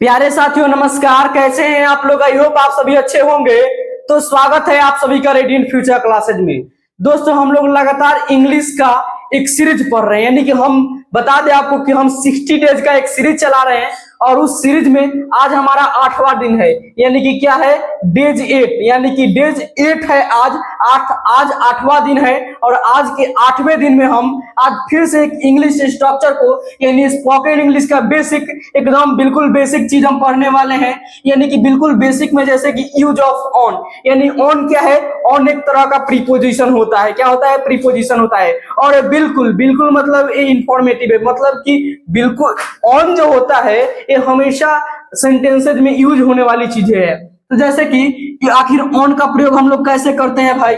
प्यारे साथियों नमस्कार। कैसे हैं आप लोग? आई होप आप सभी अच्छे होंगे। तो स्वागत है आप सभी का रेडियंट फ्यूचर क्लासेज में। दोस्तों हम लोग लगातार इंग्लिश का एक सीरीज पढ़ रहे हैं, यानी कि हम बता दें आपको कि हम 60 डेज का एक सीरीज चला रहे हैं और उस सीरीज में आज हमारा 8वां दिन है, यानी कि क्या है, डेज 8, यानी कि डेज 8 है आज 8वां दिन है। और आज के 8वें दिन में हम आज फिर से एक इंग्लिश स्ट्रक्चर को, यानी स्पोकन इंग्लिश का बेसिक, एकदम बिल्कुल बेसिक चीज हम पढ़ने वाले हैं। यानी कि बिल्कुल बेसिक में जैसे कि यूज ऑफ ऑन, यानी ऑन क्या है, ऑन एक तरह का प्रीपोजिशन होता है। क्या होता है? प्रीपोजिशन होता है। और बिल्कुल बिल्कुल मतलब ये इंफॉर्मेटिव है, मतलब कि बिल्कुल ऑन जो होता है ये हमेशा सेंटेंसेज में यूज होने वाली चीजें है। तो जैसे कि आखिर ऑन का प्रयोग हम लोग कैसे करते हैं भाई,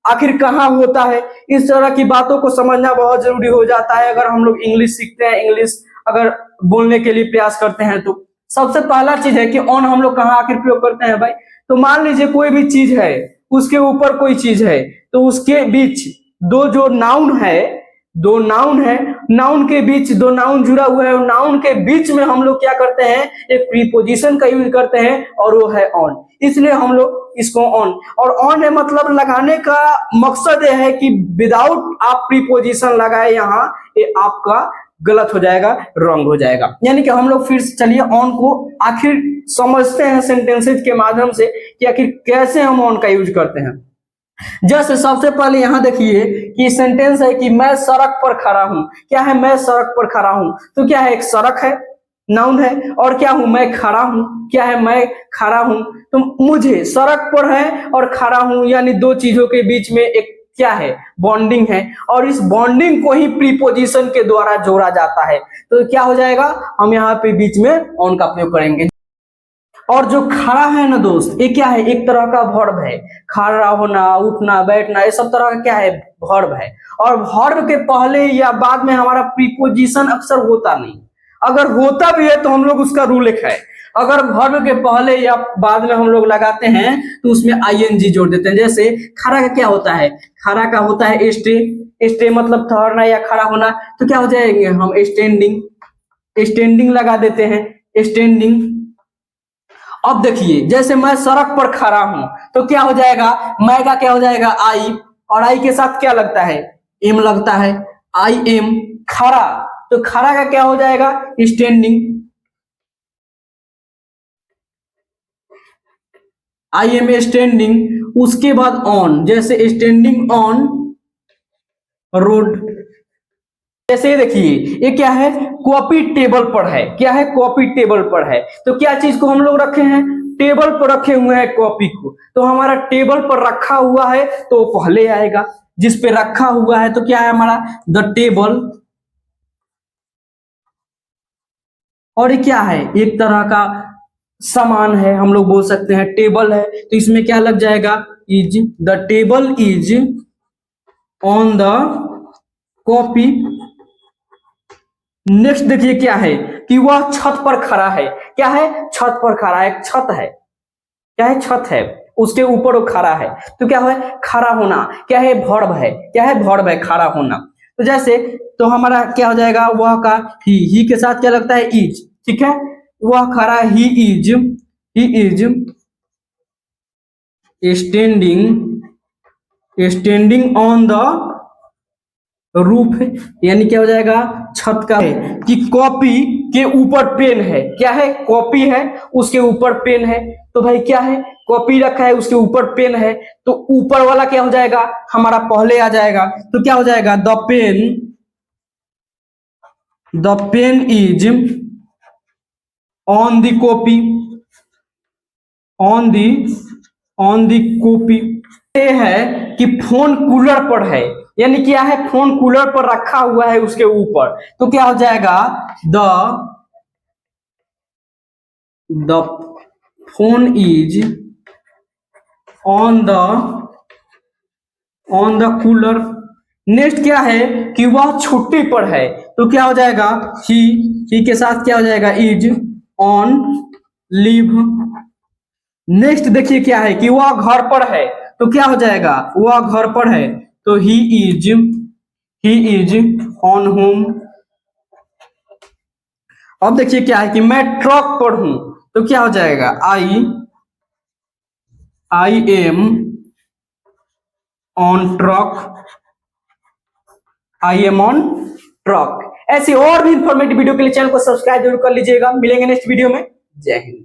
आखिर कहाँ होता है, इस तरह की बातों को समझना बहुत जरूरी हो जाता है अगर हम लोग इंग्लिश सीखते हैं, इंग्लिश अगर बोलने के लिए प्रयास करते हैं। तो सबसे पहला चीज है कि ऑन हम लोग कहाँ आखिर प्रयोग करते हैं भाई। तो मान लीजिए कोई भी चीज है, उसके ऊपर कोई चीज है, तो उसके बीच जो नाउन है, दो नाउन है, नाउन के बीच दो नाउन जुड़ा हुआ है और नाउन के बीच में हम लोग क्या करते हैं, एक प्रीपोजिशन का यूज करते हैं और वो है ऑन। इसलिए हम लोग इसको ऑन, और ऑन है मतलब लगाने का मकसद यह है कि विदाउट आप प्रीपोजिशन लगाए यहाँ, ये आपका गलत हो जाएगा, रॉन्ग हो जाएगा। यानी कि हम लोग फिर चलिए ऑन को आखिर समझते हैं सेंटेंसेज के माध्यम से कि आखिर कैसे हम ऑन का यूज करते हैं। जैसे सबसे पहले यहां देखिए कि सेंटेंस है कि मैं सड़क पर खड़ा हूं। क्या है? मैं सड़क पर खड़ा हूं। तो क्या है? एक सड़क है, नाउन है, और क्या हूं? मैं खड़ा हूं। क्या है? मैं खड़ा हूं। तो मुझे सड़क पर है और खड़ा हूं, यानी दो चीजों के बीच में एक क्या है, बॉन्डिंग है, और इस बॉन्डिंग को ही प्रीपोजिशन के द्वारा जोड़ा जाता है। तो क्या हो जाएगा, हम यहाँ पे बीच में ऑन का प्रयोग करेंगे। और जो खड़ा है ना दोस्त, ये क्या है, एक तरह का वर्ब है। खड़ा होना, उठना, बैठना, ये सब तरह का क्या है, वर्ब है। और वर्ब के पहले या बाद में हमारा प्रीपोजिशन अक्सर होता नहीं। अगर होता भी है तो हम लोग उसका रूल एक है, अगर वर्ब के पहले या बाद में हम लोग लगाते हैं तो उसमें आईएनजी जोड़ देते हैं। जैसे खड़ा का क्या होता है, खड़ा का होता है स्टे, स्टे मतलब ठहरना या खड़ा होना। तो क्या हो जाएंगे, हम स्टैंडिंग, स्टैंडिंग लगा देते हैं, स्टैंडिंग। अब देखिए जैसे मैं सड़क पर खड़ा हूं, तो क्या हो जाएगा, मैं का क्या हो जाएगा, आई, और आई के साथ क्या लगता है, एम लगता है, आई एम खड़ा। तो खड़ा का क्या हो जाएगा, स्टैंडिंग, आई एम स्टैंडिंग। उसके बाद ऑन, जैसे स्टैंडिंग ऑन रोड। जैसे देखिए ये क्या है, कॉपी टेबल पर है। क्या है, कॉपी टेबल पर है। तो क्या चीज को हम लोग रखे हैं, टेबल पर रखे हुए हैं कॉपी को। तो हमारा टेबल पर रखा हुआ है तो पहले आएगा, जिस पे रखा हुआ है तो क्या है हमारा, द टेबल। और ये क्या है, एक तरह का सामान है, हम लोग बोल सकते हैं टेबल है, तो इसमें क्या लग जाएगा, is, the table is on the copy. Next देखिए क्या है कि वह छत पर खड़ा है। क्या है, छत पर खड़ा है, एक छत है, क्या है, छत है, उसके ऊपर वो खड़ा है। तो क्या है, खड़ा होना। क्या है, वर्ब है। क्या है, वर्ब है, खड़ा होना। तो जैसे, तो हमारा क्या हो जाएगा, वह का ही के साथ क्या लगता है, इज। ठीक है, वह खड़ा, he is standing on the roof, यानी क्या हो जाएगा, छत का है। कि कॉपी के ऊपर पेन है। क्या है, कॉपी है, उसके ऊपर पेन है। तो भाई क्या है, कॉपी रखा है, उसके ऊपर पेन है, तो ऊपर वाला क्या हो जाएगा, हमारा पहले आ जाएगा। तो क्या हो जाएगा, the pen is on the copy, on the copy. ये है कि फोन कूलर पर है, यानी क्या है, फोन कूलर पर रखा हुआ है उसके ऊपर। तो क्या हो जाएगा, the phone is on the cooler. Next क्या है कि वह छुट्टी पर है। तो क्या हो जाएगा, ही के साथ क्या हो जाएगा, इज ऑन लीव। नेक्स्ट देखिए क्या है कि वह घर पर है। तो क्या हो जाएगा, वह घर पर है, तो ही इज ऑन होम। अब देखिए क्या है कि मैं ट्रक पढ़ूं तो क्या हो जाएगा, I am on truck, I am on truck. ऐसी और भी इंफॉर्मेटिव वीडियो के लिए चैनल को सब्सक्राइब जरूर कर लीजिएगा। मिलेंगे नेक्स्ट वीडियो में। जय हिंद।